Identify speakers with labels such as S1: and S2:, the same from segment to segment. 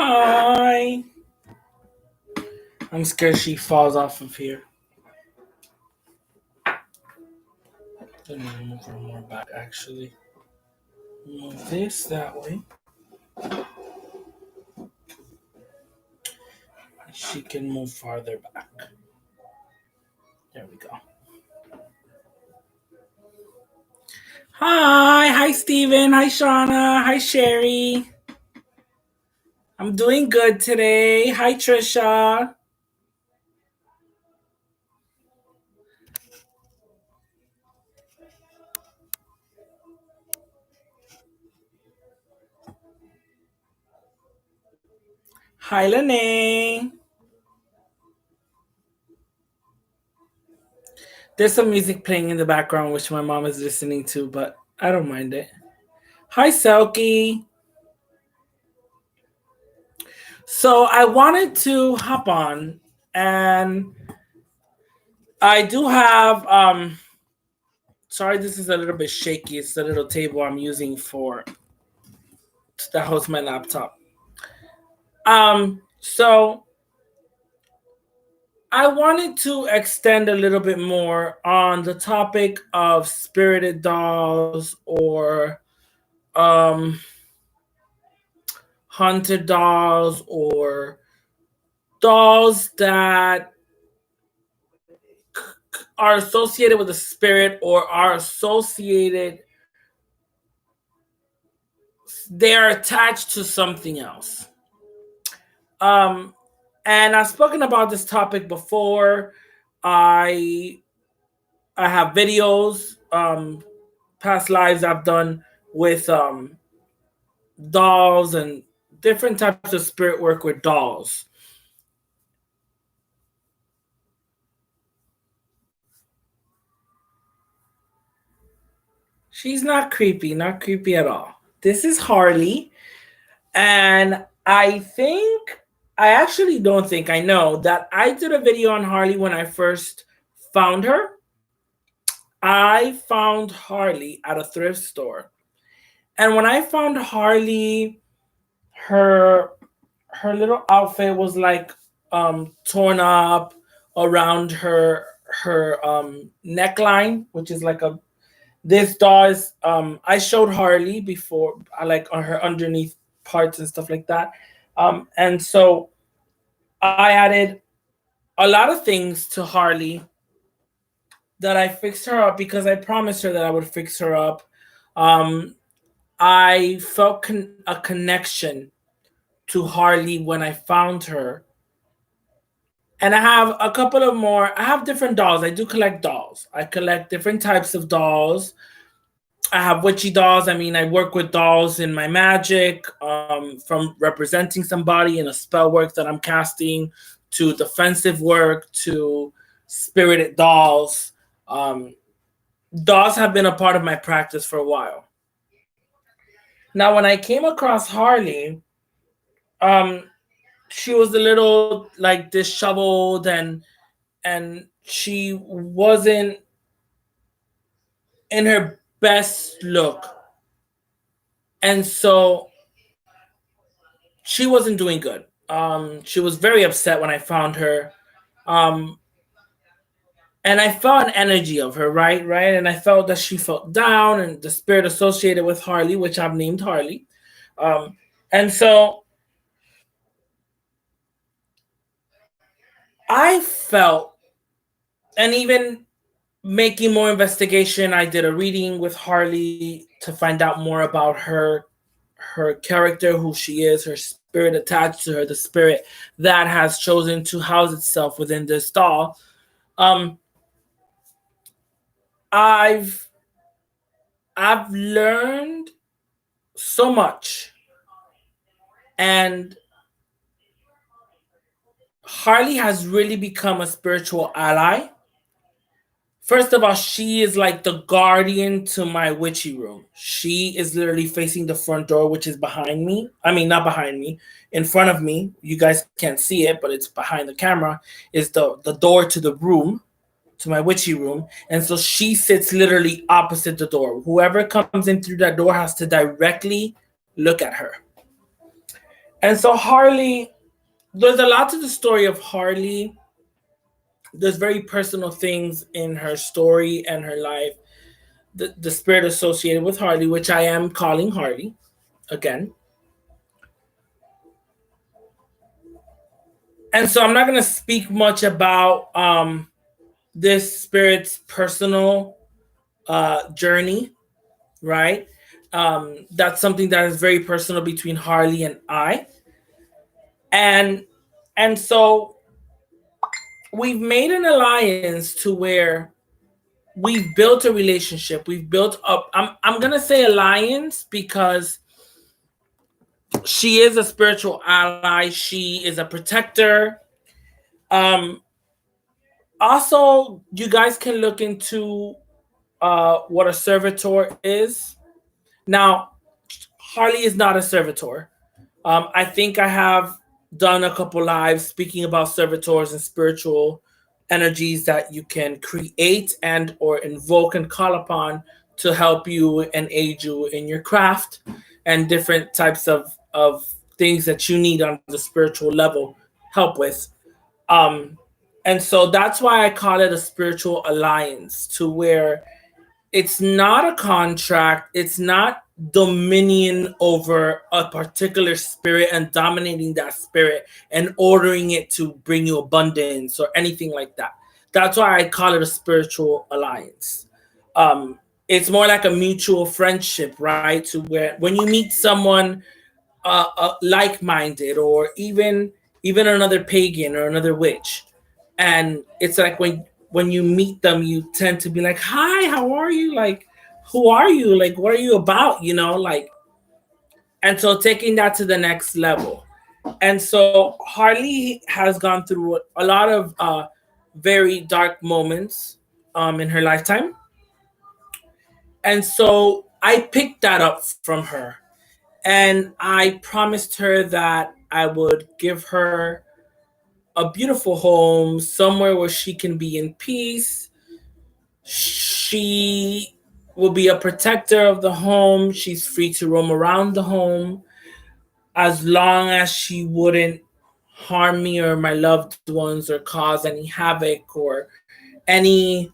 S1: Hi. I'm scared she falls off of here. Let me move her more back, actually. Move this that way. She can move farther back. There we go. Hi, Steven. Hi, Shauna. Hi, Sherry. I'm doing good today. Hi, Trisha. Hi, Lene. There's some music playing in the background, which my mom is listening to, but I don't mind it. Hi, Selkie. So I wanted to hop on, and I do have sorry, this is a little bit shaky. It's the little table I'm using for that hosts my laptop. So I wanted to extend a little bit more on the topic of spirited dolls or um haunted dolls or dolls that are associated with a spirit or are associated, they are attached to something else. Um, and I've spoken about this topic before. I I have videos, past lives I've done with dolls and different types of spirit work with dolls. She's not creepy at all. This is Harley, and I actually don't think I know that I did a video on Harley when I first found her. I found Harley at a thrift store. And when I found Harley, her her little outfit was like torn up around her neckline, which is like a this doll is I showed Harley before, I like on her underneath parts and stuff like that. And so I added a lot of things to Harley that I fixed her up because I promised her that I would fix her up. Um, I felt a connection to Harley when I found her. And I have a couple of more. I have different dolls. I do collect dolls. I collect different types of dolls. I have witchy dolls. I mean, I work with dolls in my magic, from representing somebody in a spell work that I'm casting to defensive work to spirited dolls. Um, Dolls have been a part of my practice for a while. Now, when I came across Harley, um, she was a little like disheveled and she wasn't in her best look, and so she wasn't doing good. She was very upset when I found her, um, and I felt an energy of her, right, and I felt that she felt down, and the spirit associated with Harley, which I've named Harley, um, and so I felt, and even making more investigation, I did a reading with Harley to find out more about her character, who she is, her spirit attached to her, the spirit that has chosen to house itself within this doll. Um, I've I've learned so much, and Harley has really become a spiritual ally. First of all, she is like the guardian to my witchy room. She is literally facing the front door, which is behind me. I mean, not behind me, in front of me. You guys can't see it, but it's behind the camera. Is the door to the room, to my witchy room. And so she sits literally opposite the door. Whoever comes in through that door has to directly look at her. And so Harlii, there's a lot to the story of Harlii. There's very personal things in her story and her life. The spirit associated with Harlii, which I am calling Harlii again. And so I'm not going to speak much about this spirit's personal journey, right? That's something that is very personal between Harlii and I. And so we've made an alliance to where we've built a relationship. We've built up. I'm gonna say alliance because she is a spiritual ally. She is a protector. Um, Also, you guys can look into what a servitor is. Now, Harlii is not a servitor. I think I have done a couple lives speaking about servitors and spiritual energies that you can create and or invoke and call upon to help you and aid you in your craft and different types of things that you need on the spiritual level help with. Um, and so that's why I call it a spiritual alliance, to where it's not a contract, it's not dominion over a particular spirit and dominating that spirit and ordering it to bring you abundance or anything like that. That's why I call it a spiritual alliance. It's more like a mutual friendship, right? To where when you meet someone like-minded, or even another pagan or another witch, and it's like when you meet them, you tend to be like, hi, how are you, like, who are you, like, what are you about, like. And so taking that to the next level. And so Harlii has gone through a lot of very dark moments in her lifetime. And so I picked that up from her, and I promised her that I would give her a beautiful home somewhere where she can be in peace. She will be a protector of the home. She's free to roam around the home as long as she wouldn't harm me or my loved ones or cause any havoc or any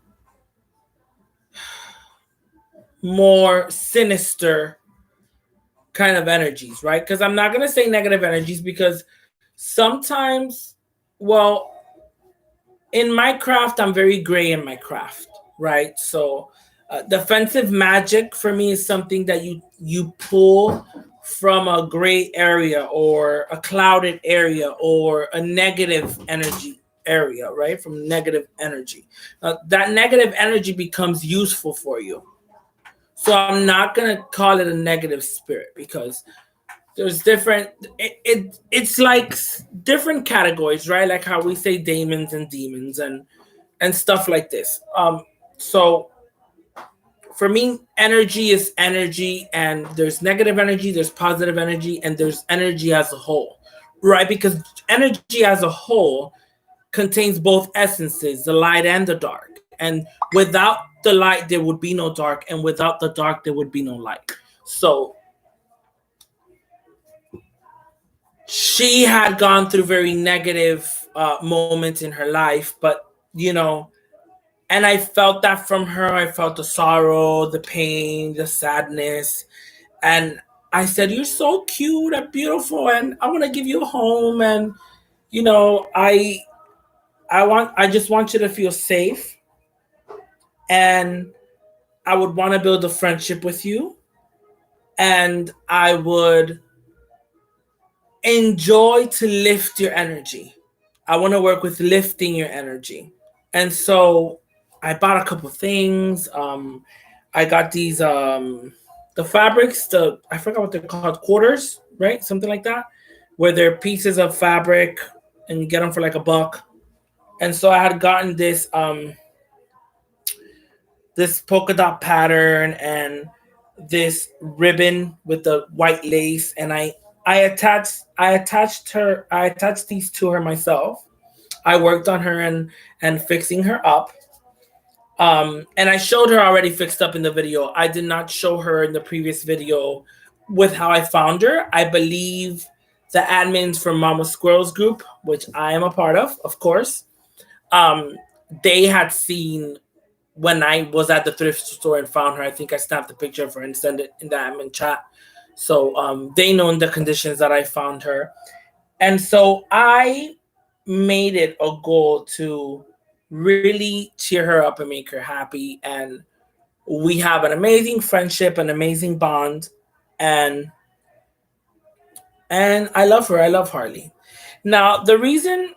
S1: more sinister kind of energies, right? Because I'm not going to say negative energies, because sometimes, well, in my craft, I'm very gray in my craft, right? So, defensive magic for me is something that you pull from a gray area or a clouded area or a negative energy area, right? From negative energy, that negative energy becomes useful for you. So I'm not gonna call it a negative spirit, because there's different it's like different categories, right? Like how we say demons and demons and stuff like this. So for me, energy is energy, and there's negative energy, there's positive energy, and there's energy as a whole, right? Because energy as a whole contains both essences, the light and the dark. And without the light, there would be no dark, and without the dark, there would be no light. So she had gone through very negative moments in her life, but and I felt that from her. I felt the sorrow, the pain, the sadness. And I said, you're so cute and beautiful, and I want to give you a home. And you know i I just want you to feel safe, and I would want to build a friendship with you, and I would enjoy to lift your energy. I want to work with lifting your energy. And so I bought a couple things. I got these the fabrics, the I forgot what they're called, quarters, right? Something like that, where they're pieces of fabric and you get them for like $1. And so I had gotten this polka dot pattern and this ribbon with the white lace, and I attached these to her myself. I worked on her and fixing her up. And I showed her already fixed up in the video. I did not show her in the previous video with how I found her. I believe the admins from Mama Squirrel's group, which I am a part of course. Um, they had seen when I was at the thrift store and found her. I think I snapped a picture of her and sent it in the admin chat. So they know in the conditions that I found her. And so I made it a goal to really cheer her up and make her happy. And we have an amazing friendship, an amazing bond. And I love her. I love Harley. Now, the reason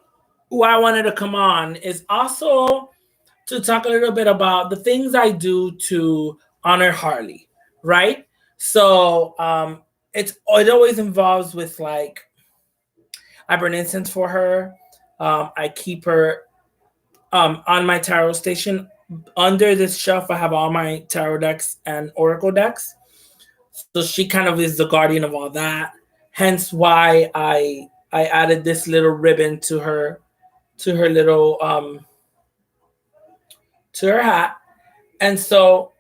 S1: why I wanted to come on is also to talk a little bit about the things I do to honor Harley, right? So it always involves with like I burn incense for her. I keep her on my tarot station. Under this shelf, I have all my tarot decks and oracle decks. So she kind of is the guardian of all that. Hence why I added this little ribbon to her little to her hat. And so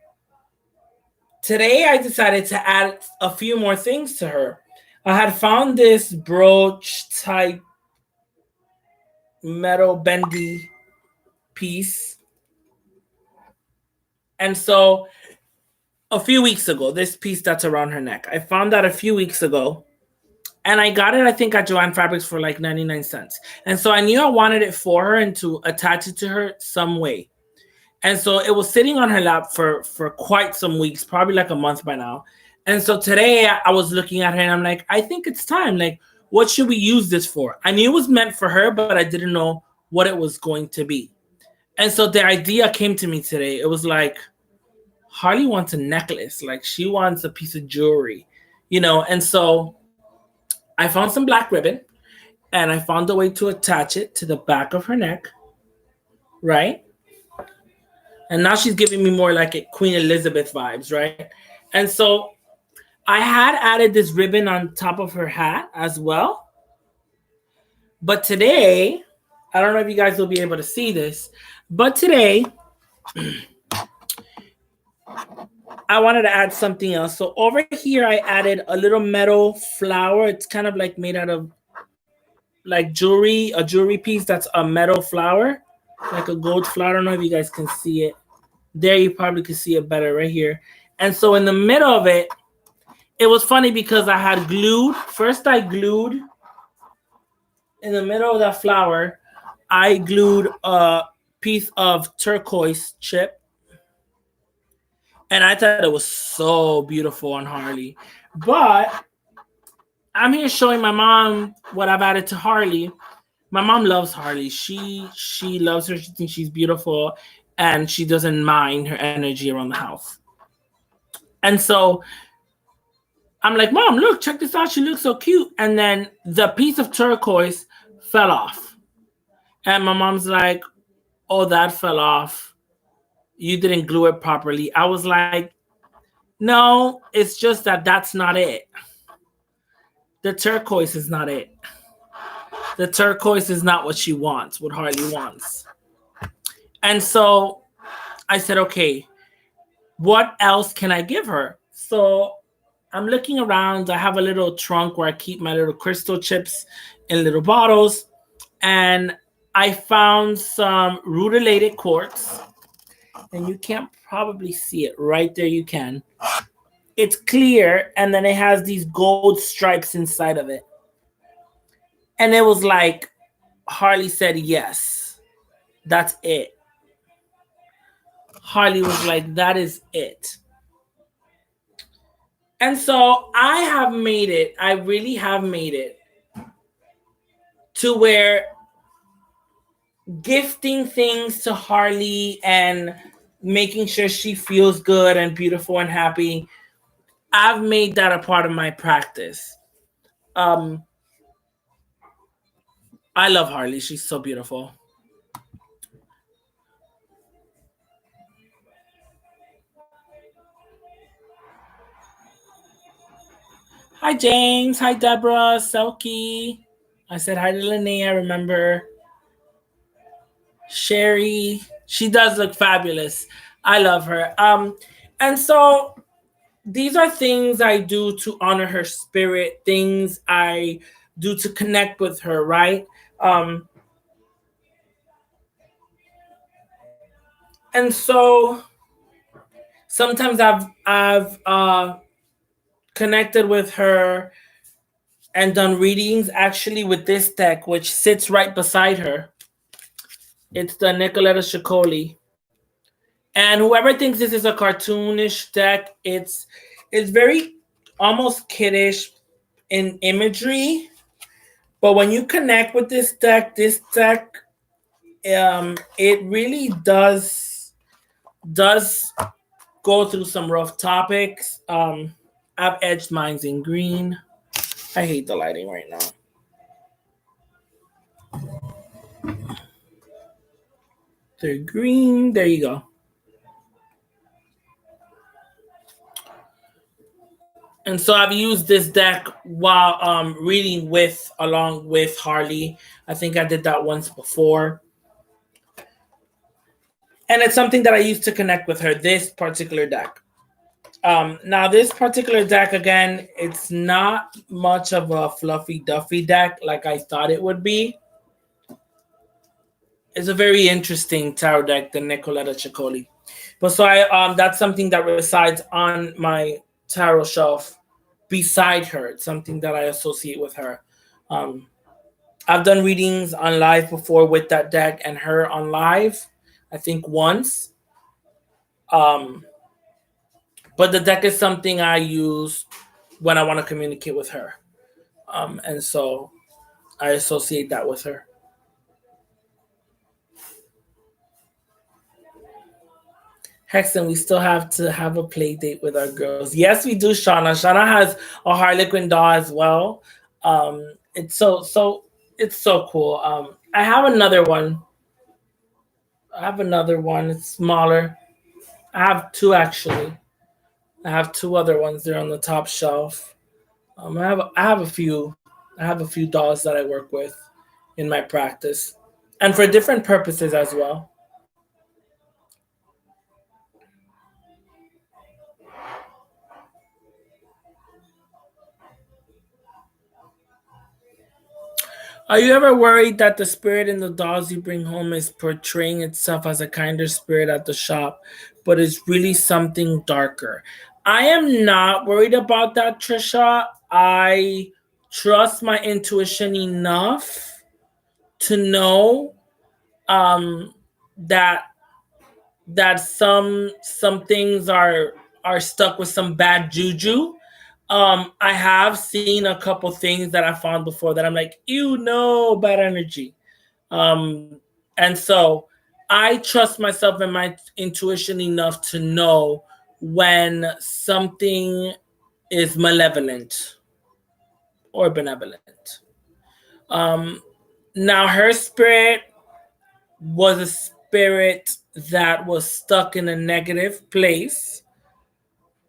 S1: today I decided to add a few more things to her. I had found this brooch type metal bendy piece. And so a few weeks ago, this piece that's around her neck, I found that a few weeks ago. And I got it, I think, at Joann Fabrics for like 99 cents. And so I knew I wanted it for her and to attach it to her some way. And so it was sitting on her lap for quite some weeks, probably like a month by now. And so today I was looking at her and I'm like, I think it's time. Like, what should we use this for? I knew it was meant for her, but I didn't know what it was going to be. And so the idea came to me today. It was like, Harley wants a necklace. Like, she wants a piece of jewelry, you know? And so I found some black ribbon and I found a way to attach it to the back of her neck, right? And now she's giving me more like a Queen Elizabeth vibes, right? And so I had added this ribbon on top of her hat as well. But today, I don't know if you guys will be able to see this, but today, I wanted to add something else. So over here, I added a little metal flower. It's kind of like made out of like jewelry, a jewelry piece that's a metal flower, like a gold flower. I don't know if you guys can see it. There, you probably can see it better right here. And so in the middle of it, it was funny because I had glued, first I glued in the middle of that flower, I glued a piece of turquoise chip. And I thought it was so beautiful on Harley. But I'm here showing my mom what I've added to Harley. My mom loves Harley. She loves her. She thinks she's beautiful, and she doesn't mind her energy around the house. And so I'm like, Mom, look, check this out. She looks so cute. And then the piece of turquoise fell off. And my mom's like, oh, that fell off. You didn't glue it properly. I was like, no, it's just that that's not it. The turquoise is not it. The turquoise is not what she wants, what Harley wants. And so I said, okay, what else can I give her? So I'm looking around. I have a little trunk where I keep my little crystal chips in little bottles. And I found some rutilated quartz. And you can't probably see it. Right there you can. It's clear, and then it has these gold stripes inside of it. And it was like, Harley said, yes, that's it. Harley was like, that is it. And so I have made it, I really have made it to where gifting things to Harley and making sure she feels good and beautiful and happy, I've made that a part of my practice. I love Harley. She's so beautiful. Hi, James. Hi, Deborah. Selkie. I said hi to Linnea, remember. Sherry. She does look fabulous. I love her. And so these are things I do to honor her spirit, things I do to connect with her, right? Um, and so sometimes I've connected with her and done readings actually with this deck, which sits right beside her. It's the Nicoletta Shikoli. And whoever thinks this is a cartoonish deck, it's very almost kiddish in imagery. But when you connect with this deck, it really does go through some rough topics. I've edged mines in green. I hate the lighting right now. They're green. There you go. And so I've used this deck while reading with along with Harley. I think I did that once before. And it's something that I used to connect with her, this particular deck. Now, this particular deck, again, it's not much of a fluffy duffy deck like I thought it would be. It's a very interesting tarot deck, the Nicoletta Ciccoli. But so that's something that resides on my tarot shelf beside her. It's something that I associate with her. Um, I've done readings on live before with that deck and her on live, I think once. Um, but the deck is something I use when I want to communicate with her. And so I associate that with her. Hexton, we still have to have a play date with our girls. Yes, we do, Shauna. Shauna has a Harlequin doll as well. It's it's so cool. I have another one. I have another one. It's smaller. I have two actually. I have two other ones. They're on the top shelf. I have a few. I have a few dolls that I work with in my practice, and for different purposes as well. Are you ever worried that the spirit in the dolls you bring home is portraying itself as a kinder spirit at the shop, but is really something darker? I am not worried about that, Trisha. I trust my intuition enough to know um, that some things are stuck with some bad juju. I have seen a couple things that I found before that I'm like, ew, no, bad energy. And so I trust myself and my intuition enough to know when something is malevolent or benevolent. Um, Now, her spirit was a spirit that was stuck in a negative place.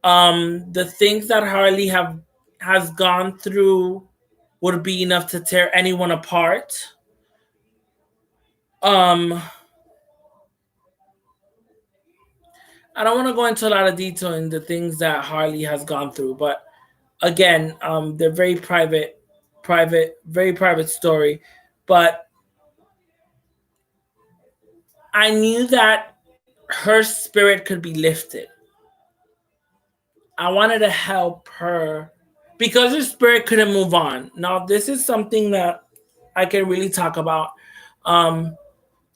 S1: The things that Harley have has gone through would be enough to tear anyone apart. Um, I don't want to go into a lot of detail in the things that Harley has gone through, but again, they're very very private story. But I knew that her spirit could be lifted. I wanted to help her because her spirit couldn't move on. Now, this is something that I can really talk about. Um,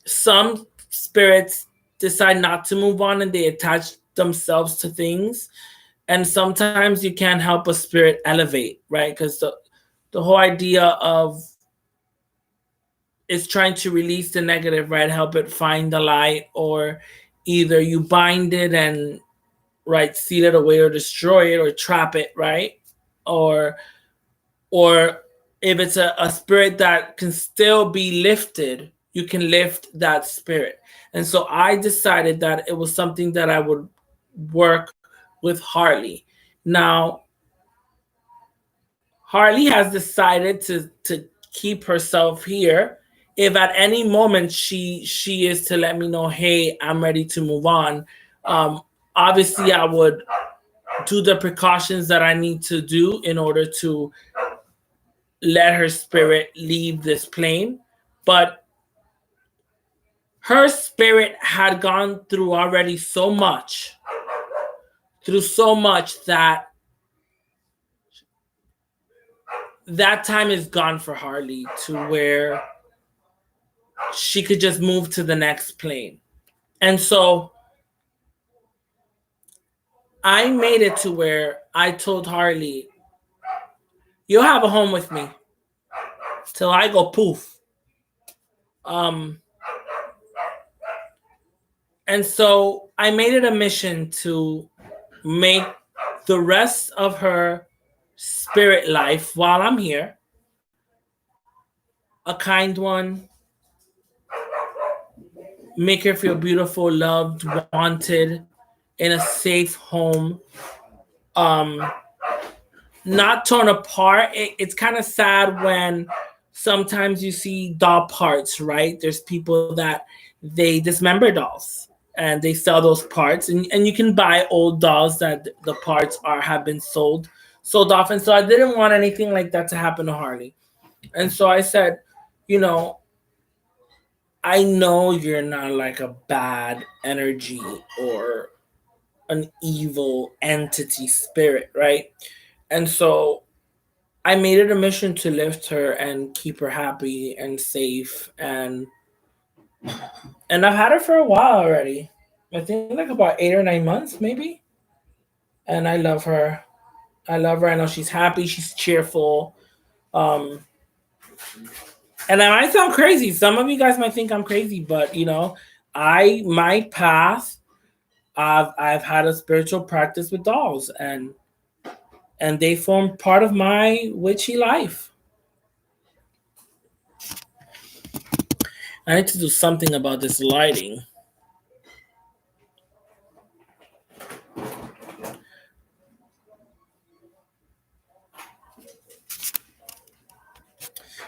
S1: some spirits decide not to move on and they attach themselves to things. And sometimes you can't help a spirit elevate, right? Because the whole idea of is trying to release the negative, right? Help it find the light, or either you bind it and right seal it away or destroy it or trap it, right? Or or if it's a spirit that can still be lifted, you can lift that spirit. And so I decided that it was something that I would work with Harley. Now, Harley has decided to keep herself here. If at any moment she is to let me know, hey, I'm ready to move on. Um, Obviously, I would do the precautions that I need to do in order to let her spirit leave this plane, but her spirit had gone through so much that that time is gone for Harley to where she could just move to the next plane. And so I made it to where I told Harley, you'll have a home with me till I go poof. Um, and so I made it a mission to make the rest of her spirit life while I'm here a kind one, make her feel beautiful, loved, wanted, in a safe home. Um, Not torn apart. It's kind of sad when sometimes you see doll parts, right? There's people that they dismember dolls and they sell those parts, and you can buy old dolls that the parts are have been sold off. And so I didn't want anything like that to happen to Harley. And so I said, you know, I know you're not like a bad energy or an evil entity spirit, right? And so I made it a mission to lift her and keep her happy and safe, and I've had her for a while already. I think like about 8 or 9 months maybe. And I love her. I love her. I know she's happy, she's cheerful. Um and I might sound crazy. Some of you guys might think I'm crazy, but I my path, I've had a spiritual practice with dolls, and they form part of my witchy life. I need to do something about this lighting.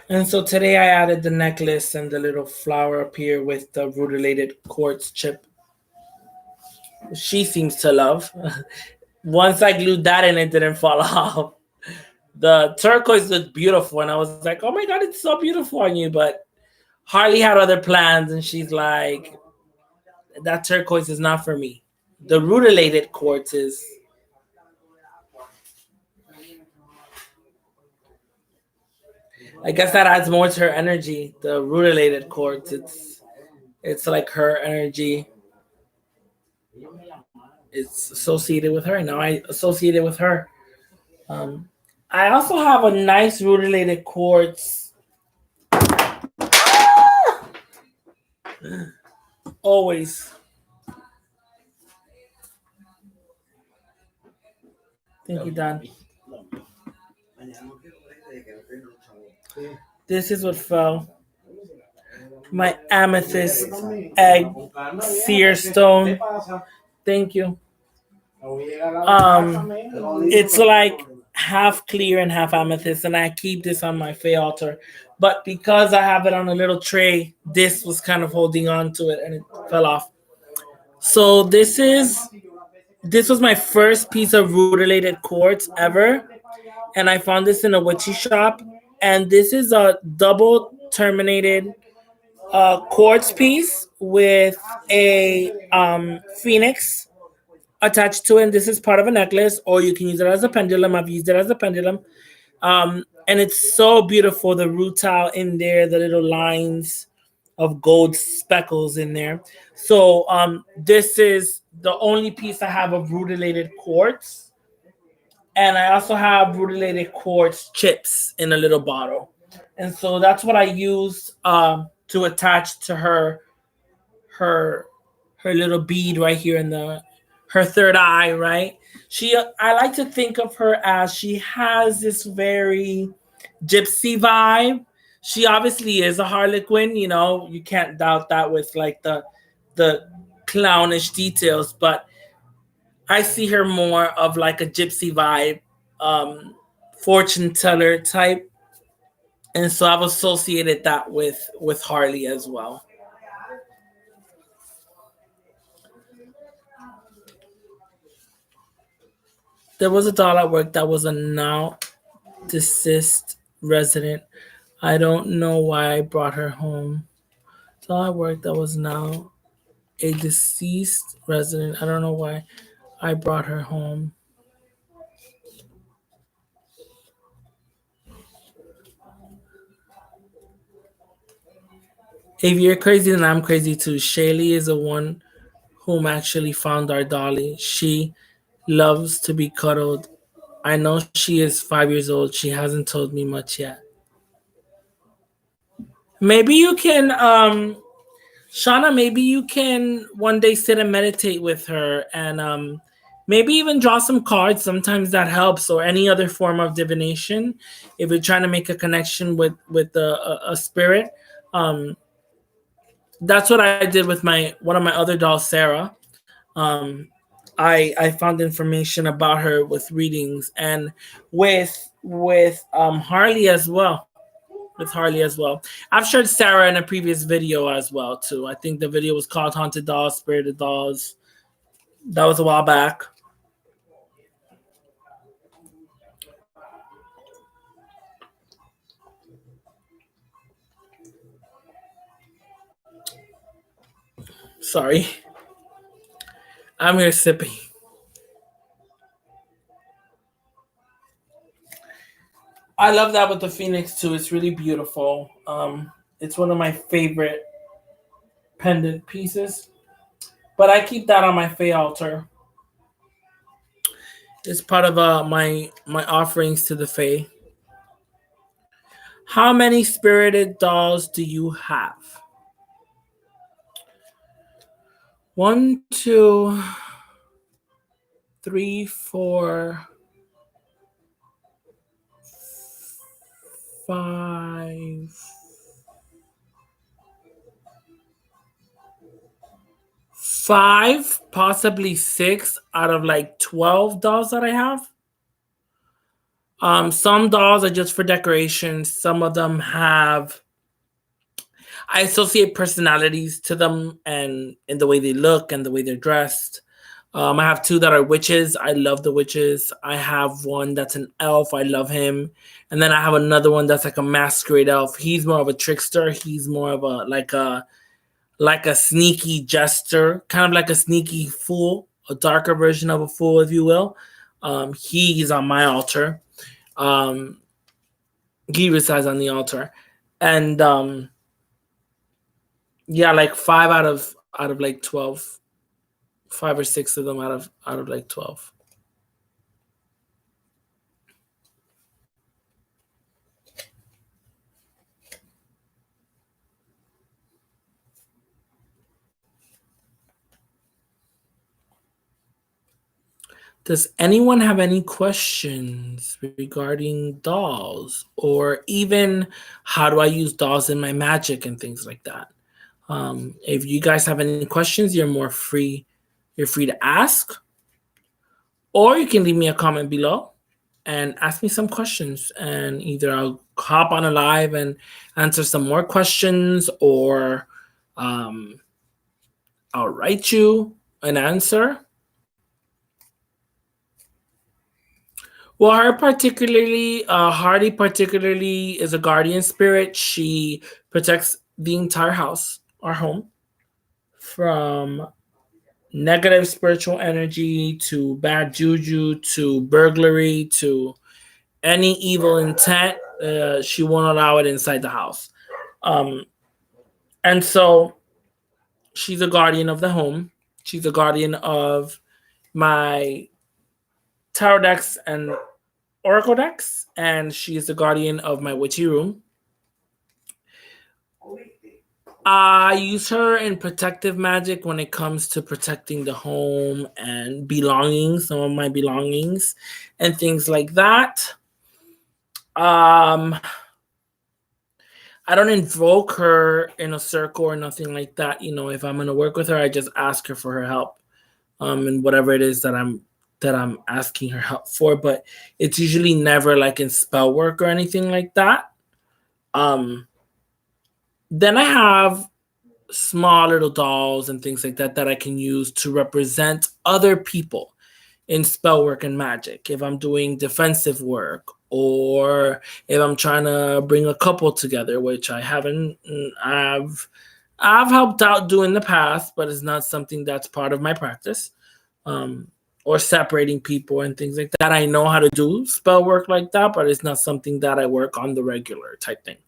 S1: And so today I added the necklace and the little flower up here with the rutilated quartz chip. She seems to love. Once I glued that in, it didn't fall off. The turquoise looked beautiful, and I was like, "Oh my god, it's so beautiful on you!" But Harley had other plans, and she's like, "That turquoise is not for me. The rutilated quartz is." I guess that adds more to her energy. The rutilated quartz, it's like her energy. It's associated with her. Now I associate it with her. Um, I also have a nice rutilated quartz. Always. Thank you, Don. This is what fell. My amethyst egg seer stone. Thank you. It's like half clear and half amethyst, and I keep this on my Fey altar. But because I have it on a little tray, this was kind of holding on to it, and it fell off. So this was my first piece of rutilated quartz ever, and I found this in a witchy shop. And this is a double terminated quartz piece with a phoenix attached to it. And this is part of a necklace, or you can use it as a pendulum. I've used it as a pendulum. And it's so beautiful. The rutile in there, the little lines of gold speckles in there. So this is the only piece I have of rutilated quartz. And I also have rutilated quartz chips in a little bottle. And so that's what I use to attach to her her little bead right here in the her third eye, right? I like to think of her as she has this very gypsy vibe. She obviously is a harlequin, you can't doubt that with like the clownish details, but I see her more of like a gypsy vibe, fortune teller type. And so I've associated that with Harley as well. There was a doll at work that was a now deceased resident. I don't know why I brought her home. So I worked that was now a deceased resident. I don't know why I brought her home. If you're crazy, then I'm crazy too. Shaylee is the one whom actually found our dolly. She loves to be cuddled. I know she is 5 years old. She hasn't told me much yet. Maybe you can, Shauna, maybe you can one day sit and meditate with her and maybe even draw some cards. Sometimes that helps, or any other form of divination. If you're trying to make a connection with a spirit, um, that's what I did with my one of my other dolls, Sarah. Um, I found information about her with readings and with Harley as well. With Harley as well. I've shared Sarah in a previous video as well too. I think the video was called Haunted Dolls, Spirited Dolls. That was a while back. Sorry, I'm here sipping. I love that with the Phoenix too. It's really beautiful. It's one of my favorite pendant pieces. But I keep that on my Fae altar. It's part of my offerings to the Fae. How many spirited dolls do you have? One, two, three, four, five, five, possibly six out of like 12 dolls that I have. Some dolls are just for decoration. Some of them have I associate personalities to them and in the way they look and the way they're dressed. I have two that are witches. I love the witches. I have one that's an elf. I love him. And then I have another one that's like a masquerade elf. He's more of a trickster. He's more of a sneaky jester, kind of like a sneaky fool, a darker version of a fool, if you will. He's on my altar. Um, he resides on the altar, and yeah, like five out of like 12, 5 or 6 of them out of like 12. Does anyone have any questions regarding dolls, or even how do I use dolls in my magic and things like that? If you guys have any questions, you're more free. You're free to ask, or you can leave me a comment below and ask me some questions, and either I'll hop on a live and answer some more questions, or um, I'll write you an answer. Well, Hardy particularly is a guardian spirit. She protects the entire house, our home, from negative spiritual energy to bad juju to burglary to any evil intent. She won't allow it inside the house. Um, and so she's a guardian of the home. She's a guardian of my tarot decks and oracle decks, and she is the guardian of my witchy room. I use her in protective magic when it comes to protecting the home and belongings, some of my belongings, and things like that. Um, I don't invoke her in a circle or nothing like that. If I'm gonna work with her, I just ask her for her help, and whatever it is that I'm asking her help for. But it's usually never like in spell work or anything like that. Um, then I have small little dolls and things like that I can use to represent other people in spell work and magic. If I'm doing defensive work, or if I'm trying to bring a couple together, which I haven't. I've helped out doing in the past, but it's not something that's part of my practice. Um, or separating people and things like that. I know how to do spell work like that, but it's not something that I work on the regular type thing.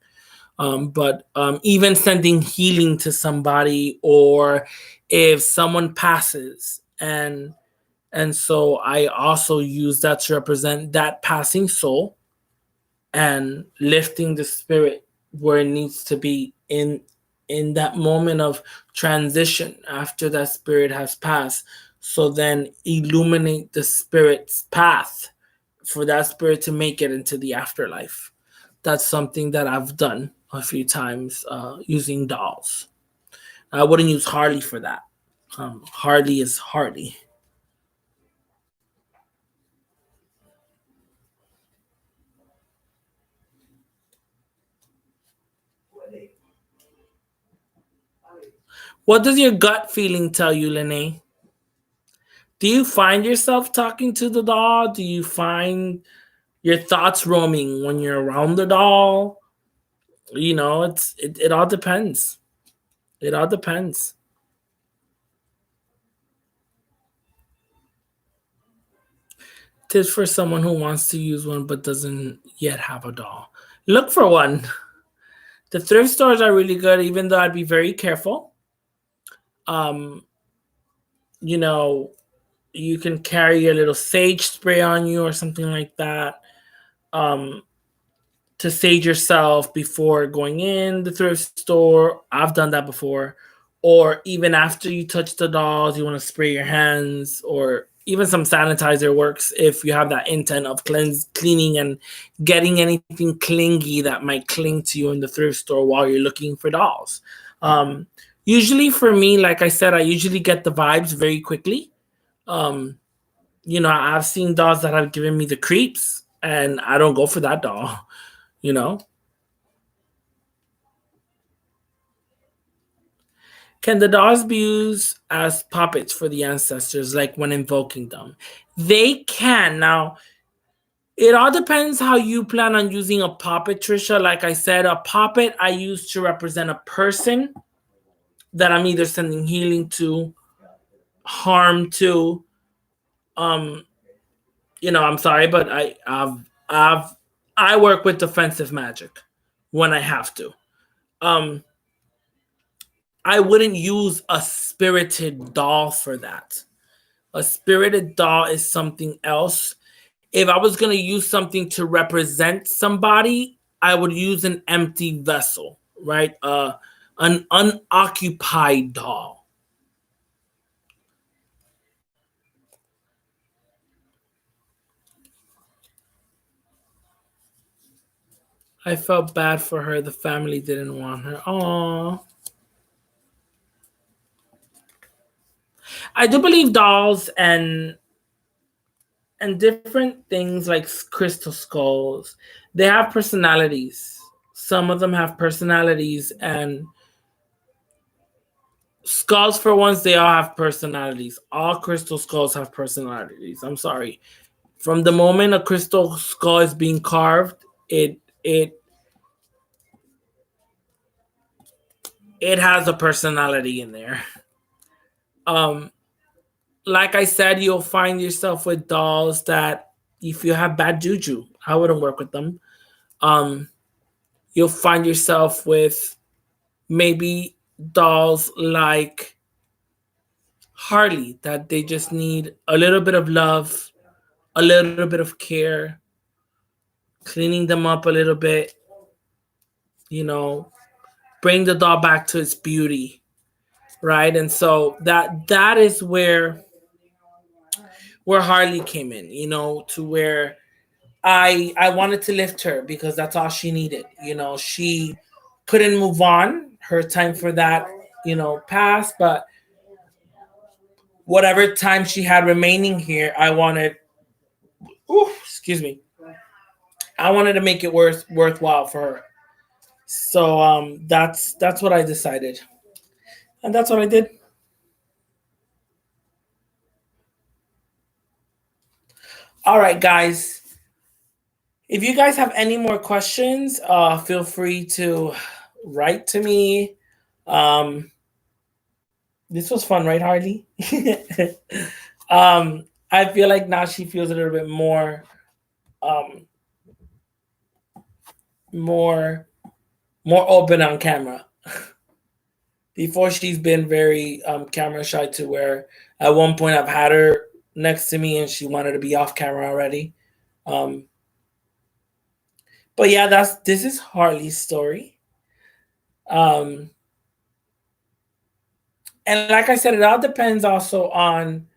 S1: But even sending healing to somebody, or if someone passes, and so I also use that to represent that passing soul and lifting the spirit where it needs to be in that moment of transition after that spirit has passed, so then illuminate the spirit's path for that spirit to make it into the afterlife. That's something that I've done a few times using dolls. I wouldn't use Harley for that. Harley is Harley. What does your gut feeling tell you, Lene? Do you find yourself talking to the doll? Do you find your thoughts roaming when you're around the doll? It all depends. It all depends. Tips for someone who wants to use one but doesn't yet have a doll. Look for one. The thrift stores are really good, even though I'd be very careful. Um, you know, you can carry a little sage spray on you or something like that. Um, to sage yourself before going in the thrift store. I've done that before. Or even after you touch the dolls, you want to spray your hands, or even some sanitizer works if you have that intent of cleaning and getting anything clingy that might cling to you in the thrift store while you're looking for dolls. Um, Usually for me, like I said, I usually get the vibes very quickly. Um, I've seen dolls that have given me the creeps, and I don't go for that doll. You know, can the dolls be used as puppets for the ancestors, like when invoking them? They can. Now, it all depends how you plan on using a puppet, Trisha. Like I said, a puppet I use to represent a person that I'm either sending healing to, harm to. Um, I'm sorry, but I've I work with defensive magic when I have to. Um, I wouldn't use a spirited doll for that. A spirited doll is something else. If I was going to use something to represent somebody, I would use an empty vessel, right? An unoccupied doll. I felt bad for her. The family didn't want her. Oh, I do believe dolls and different things like crystal skulls, they have personalities. Some of them have personalities, and skulls, for once, they all have personalities. All crystal skulls have personalities. I'm sorry. From the moment a crystal skull is being carved, it it it has a personality in there. Um, like I said, you'll find yourself with dolls that, if you have bad juju, I wouldn't work with them. Um, you'll find yourself with maybe dolls like Harley, that they just need a little bit of love, a little bit of care, cleaning them up a little bit, you know, bring the doll back to its beauty, right? And so that is where Harley came in, to where I wanted to lift her because that's all she needed. She couldn't move on. Her time for that, passed, but whatever time she had remaining here, I wanted, excuse me, I wanted to make it worthwhile for her. So that's what I decided, and that's what I did. All right, guys. If you guys have any more questions, feel free to write to me. Um, this was fun, right, Harley? I feel like now she feels a little bit um, more, more open on camera. Before she's been very camera shy to where at one point I've had her next to me and she wanted to be off camera already. Um, but yeah, this is Harley's story. Um, and like I said, it all depends also on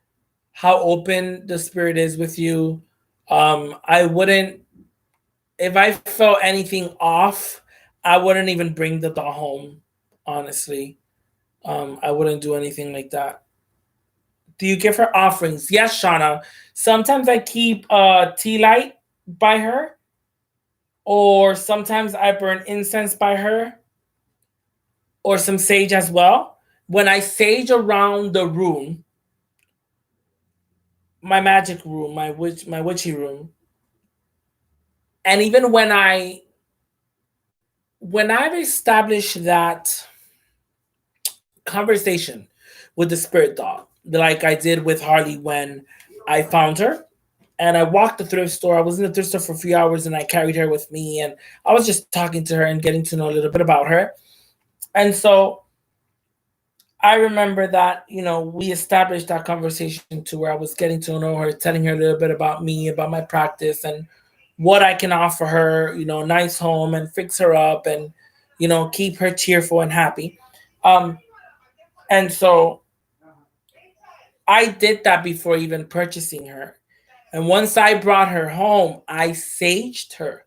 S1: how open the spirit is with you. I wouldn't, if I felt anything off, I wouldn't even bring the doll home. Honestly, I wouldn't do anything like that. Do you give her offerings? Yes, Shauna. Sometimes I keep tea light by her, or sometimes I burn incense by her, or some sage as well. When I sage around the room, my magic room, my witchy room, and even when I've established that conversation with the spirit dog, like I did with Harley when I found her, and I walked the thrift store. I was in the thrift store for a few hours and I carried her with me and I was just talking to her and getting to know a little bit about her. And so I remember that, we established that conversation to where I was getting to know her, telling her a little bit about me, about my practice and what I can offer her, a nice home and fix her up and, keep her cheerful and happy. Um, and so I did that before even purchasing her. And once I brought her home, I saged her.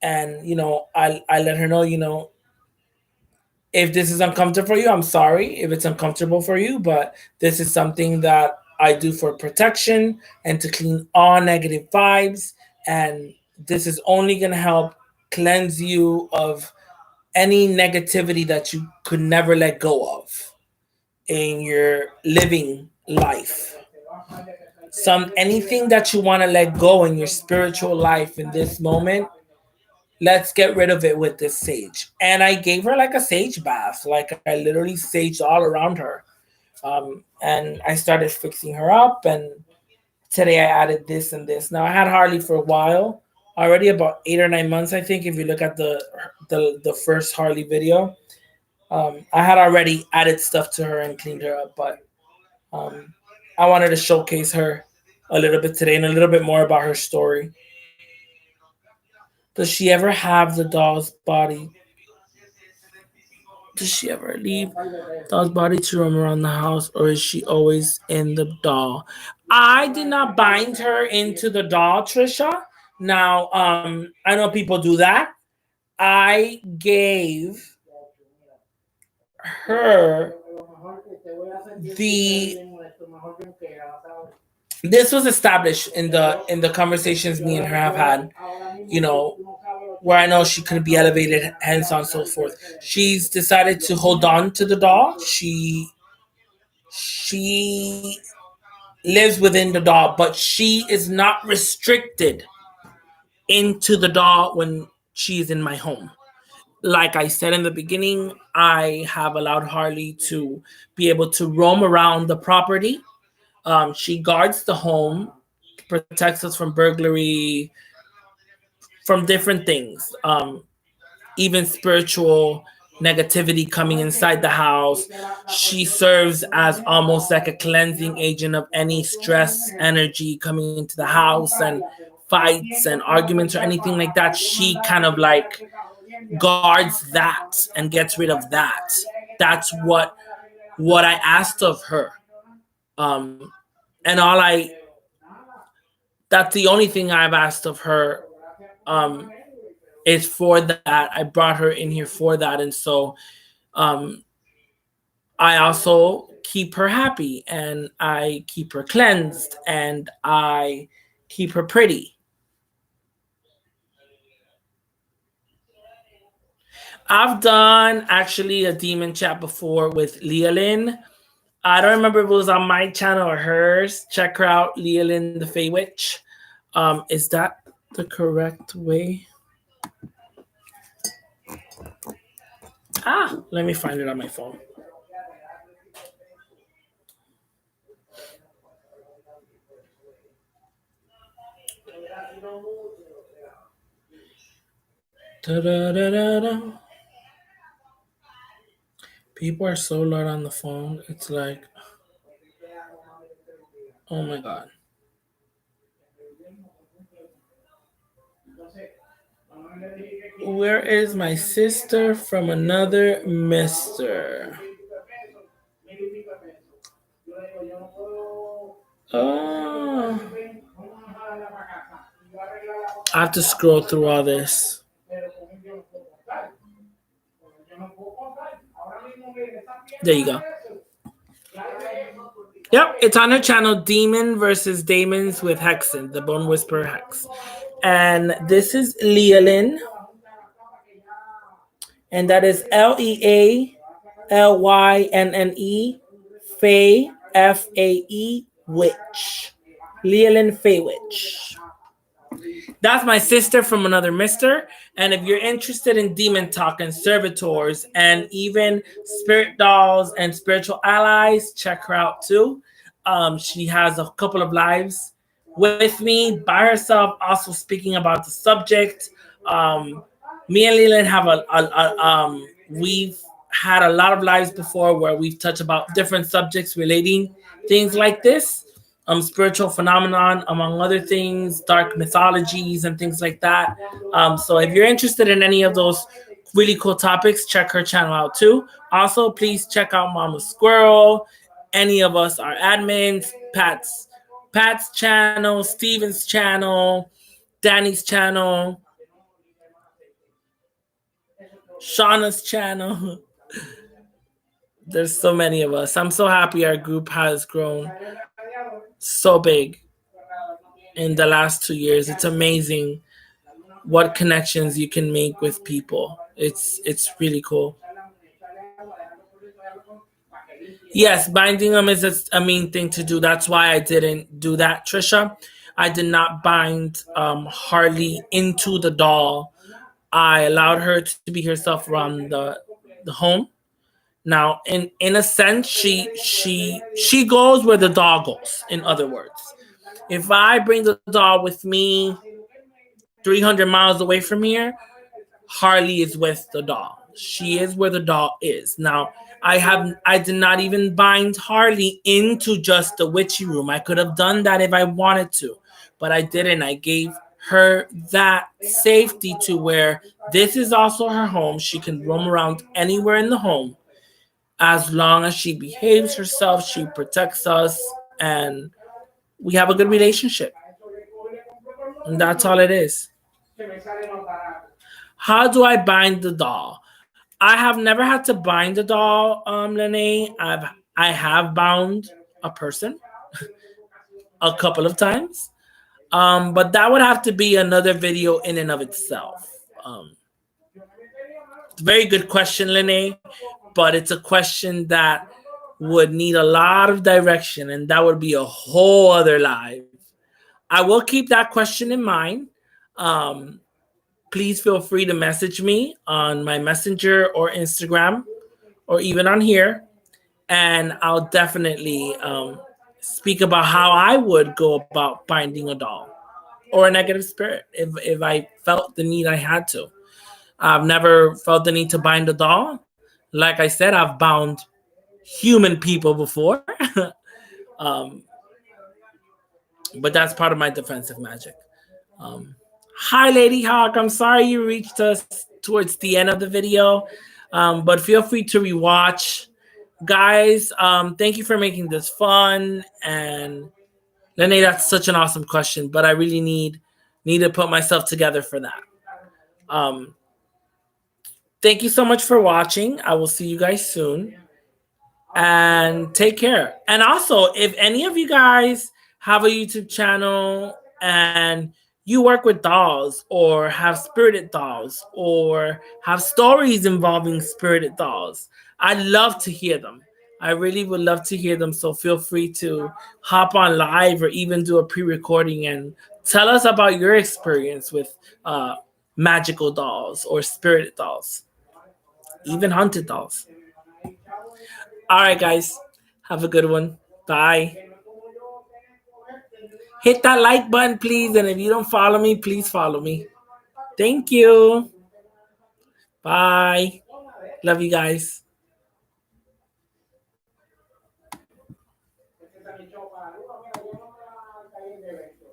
S1: And, I let her know, if this is uncomfortable for you, I'm sorry if it's uncomfortable for you, but this is something that I do for protection and to clean all negative vibes. And this is only going to help cleanse you of any negativity that you could never let go of in your living life. Anything that you want to let go in your spiritual life in this moment, let's get rid of it with this sage. And I gave her like a sage bath. Like I literally saged all around her. And I started fixing her up. And today I added this and this. Now I had Harley for a while, already about 8 or 9 months, I think. If you look at the first Harley video, I had already added stuff to her and cleaned her up. But um, I wanted to showcase her a little bit today and a little bit more about her story. Does she ever have the doll's body? Does she ever leave doll's body to roam around the house, or is she always in the doll? I did not bind her into the doll, Trisha. Now, I know people do that. I gave her the this was established in the conversations me and her have had, you know, where I know she couldn't be elevated, hence on so forth. She's decided to hold on to the doll. She lives within the doll, but she is not restricted into the doll when she's in my home. Like I said in the beginning, I have allowed Harley to be able to roam around the property. She guards the home, protects us from burglary, from different things, even spiritual negativity coming inside the house. She serves as almost like a cleansing agent of any stress energy coming into the house and fights and arguments or anything like that. She kind of like guards that and gets rid of that. That's what I asked of her. Um, and all I that's the only thing I've asked of her. Um, is for that. I brought her in here for that, and so um, I also keep her happy, and I keep her cleansed, and I keep her pretty. I've done actually a demon chat before with Leah Lynn. I don't remember if it was on my channel or hers. Check her out, Leah Lynn the Fey Witch. Is that the correct way. Let me find it on my phone. Da-da-da-da-da. People are so loud on the phone. It's like, oh my god. Where is my sister from another mister? Oh, I have to scroll through all this. There you go. Yep, it's on her channel, Demon versus Damons with Hexen, the Bone Whisperer Hex. And this is Leolyn. And that is Lealynne, Fae, Fae, Witch. Leolyn Fae Witch. That's my sister from another mister. And if you're interested in demon talk and servitors and even spirit dolls and spiritual allies, check her out too. She has a couple of lives with me by herself, also speaking about the subject. Me and Leland have we've had a lot of lives before where we've touched about different subjects relating things like this, spiritual phenomenon, among other things, dark mythologies and things like that. So if you're interested in any of those really cool topics, check her channel out too. Also, please check out Mama Squirrel. Any of us are admins. Pat's channel, Steven's channel, Danny's channel, Shauna's channel. There's so many of us. I'm so happy our group has grown so big in the last 2 years. It's amazing what connections you can make with people. It's really cool. Yes, binding them is a mean thing to do. That's why I didn't do that, Trisha. I did not bind Harlii into the doll. I allowed her to be herself around the home. Now, in a sense, she goes where the doll goes. In other words, if I bring the doll with me 300 miles away from here, Harlii is with the doll. She is where the doll is. Now, I did not even bind Harlii into just the witchy room. I could have done that if I wanted to, but I didn't. I gave her that safety to where this is also her home. She can roam around anywhere in the home as long as she behaves herself, she protects us, and we have a good relationship. And that's all it is. How do I bind the doll? I have never had to bind the doll, Lene. I have bound a person a couple of times. But that would have to be another video in and of itself. It's a very good question, Lene, but it's a question that would need a lot of direction, and that would be a whole other live. I will keep that question in mind. Please feel free to message me on my messenger or Instagram or even on here, and I'll definitely speak about how I would go about binding a doll or a negative spirit if I felt the need I had to. I've never felt the need to bind a doll. Like I said, I've bound human people before. um, but that's part of my defensive magic. Hi, Lady Hawk. I'm sorry you reached us towards the end of the video, but feel free to rewatch. Guys, thank you for making this fun. And Lene, that's such an awesome question, but I really need to put myself together for that. Thank you so much for watching. I will see you guys soon. And take care. And also, if any of you guys have a YouTube channel and you work with dolls or have spirited dolls or have stories involving spirited dolls, I'd love to hear them. I really would love to hear them. So feel free to hop on live or even do a pre-recording and tell us about your experience with uh, magical dolls or spirit dolls, even haunted dolls. All right, guys, have a good one. Bye. Hit that like button, please. And if you don't follow me, please follow me. Thank you. Bye. Love you guys.